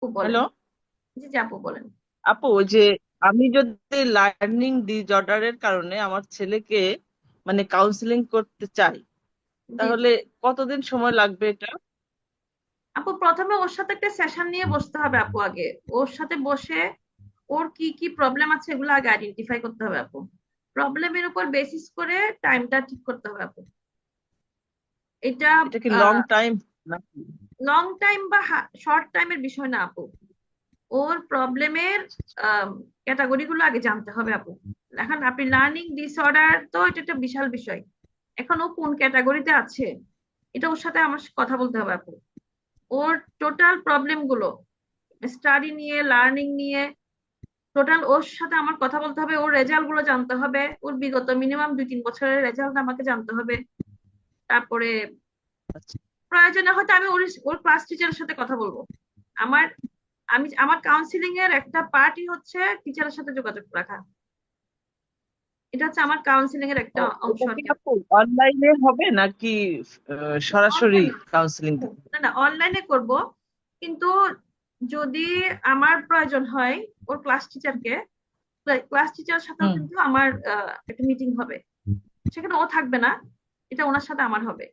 আপু বলেন। হ্যালো। জি জি আপু বলেন। আপু, ওই যে আমি যদি লার্নিং ডিসঅর্ডারের কারণে আমার ছেলেকে মানে কাউন্সিলিং করতে চাই, জি জি তাহলে কতদিন সময় লাগবে এটা? আপু, প্রথমে ওর সাথে একটা সেশন নিয়ে বসতে হবে আপু। আগে ওর সাথে বসে ওর কি কি প্রবলেম আছে এগুলো আগে আইডেন্টিফাই করতে হবে আপু। প্রবলেমের উপর বেসিস করে টাইমটা ঠিক করতে হবে আপু। এটা এটা কি লং টাইম নাকি? লং টাইম বা শর্ট টাইমের বিষয় না আপু। ওর প্রবলেমের ক্যাটাগরি গুলো আগে জানতে হবে আপু। এখন আপনি লার্নিং ডিসঅর্ডার, তো এটা একটা বিশাল বিষয়। এখন ও কোন ক্যাটাগরিতে আছে এটা ওর সাথে আমার কথা বলতে হবে আপু। ওর টোটাল প্রবলেম গুলো, স্টাডি নিয়ে, লার্নিং নিয়ে, টোটাল ওর সাথে আমার কথা বলতে হবে। ওর রেজাল্ট গুলো জানতে হবে, ওর বিগত মিনিমাম 2-3 বছরের রেজাল্ট আমাকে জানতে হবে। তারপরে আচ্ছা। প্রয়োজনে হয়তো আমি ওর ওর ক্লাস টিচারের সাথে কথা বলবো। আমার আমার কাউন্সিলিং এর একটা পার্টই হচ্ছে টিচারের সাথে যোগাযোগ রাখা। এটা হচ্ছে আমার কাউন্সিলিং এর একটা ও, অংশ এটা আর কি কি। আপু অনলাইনে হবে নাকি সরাসরি অনলাইনে, কাউন্সিলিং দিতে না না, অনলাইনে করব। কিন্তু যদি আমার প্রয়োজন হয় ওর ক্লাস টিচারকে, ক্লাস টিচারের সাথেও হুম। কিন্তু আমার একটা মিটিং হবে। সেখানে ও থাকবে না, এটা ওনার সাথে আমার হবে।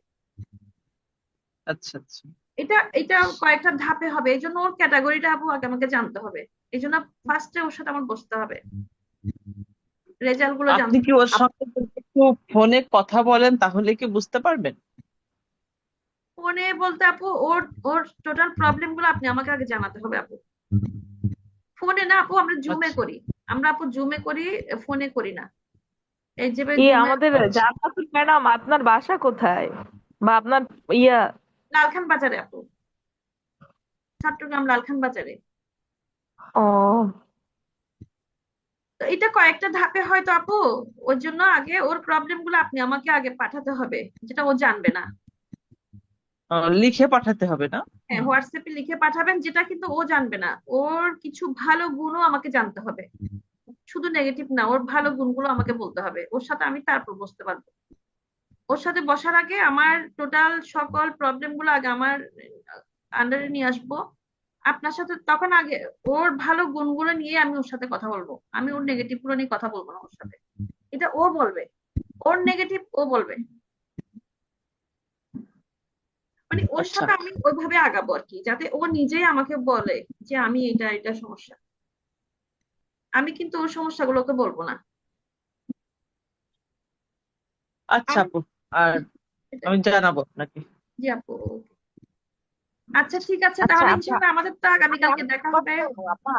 আচ্ছা আচ্ছা। এটা এটা কয়েকটা ধাপে হবে, এই জন্য ওর ক্যাটাগরিটা আপু আগে আমাকে জানতে হবে। এই জন্য ফার্স্টে ওর সাথে আমার বসতে হবে, রেজাল্ট গুলো আপনি জানতে কি হবে। ওর সঙ্গে যদি একটু ফোনে কথা বলেন তাহলে কি বুঝতে পারবেন? ফোনে বলতে আপু, ওর ওর টোটাল প্রবলেম গুলো আপনি আমাকে আগে জানাতে হবে আপু। ফোনে না আপু, আমরা জুমে আচ্ছা। করি। আমরা আপু জুমে করি, ফোনে করি না। এই যে জুমে। আচ্ছা। আমাদের জান্নাতুল ম্যাডাম, আপনার বাসা কোথায়? বা আপনার ইয়া লালখান বাজারে আপু, চট্টগ্রাম লালখান বাজারে। ও তো এটা কয়েকটা ধাপে হয়তো আপু। ওর জন্য আগে ওর প্রবলেম গুলো আপনি আমাকে আগে পাঠাতে হবে, যেটা ও জানবে না। লিখে পাঠাতে হবে না? হ্যাঁ, হোয়াটসঅ্যাপে লিখে পাঠাবেন, যেটা কিন্তু ও জানবে না। ওর কিছু ভালো গুণও আমাকে জানতে হবে, শুধু নেগেটিভ না। ওর ভালো গুণগুলো আমাকে বলতে হবে, ওর সাথে আমি তারপর বুঝতে পারবো। ওর সাথে বসার আগে আমার টোটাল সকল প্রবলেম গুলো আগে আমার আন্ডারে নিয়ে আসবো আপনার সাথে। তখন আগে ওর ভালো গুণগুলো নিয়ে আমি ওর সাথে কথা বলবো। আমি ওর নেগেটিভ গুলো নিয়ে কথা বলবো না ওর সাথে। এটা ও বলবে, ওর নেগেটিভ ও বলবে। মানে ওর আচ্ছা। সাথে আমি ওইভাবে আগাবো আর কি, যাতে ও নিজেই আমাকে বলে যে আমি এটা এটা সমস্যা। আমি কিন্তু ওর সমস্যাগুলোকে বলবো না। আচ্ছা আমি আপু। আর এটা, আমি জানাবো আপনাকে। জি আপু। আচ্ছা ঠিক আছে, আচ্ছা তাহলে আপা, ইনশাল্লাহ আমাদের তো আমি আগামীকালকে আমি দেখা কথা হবে। বলবো আপা।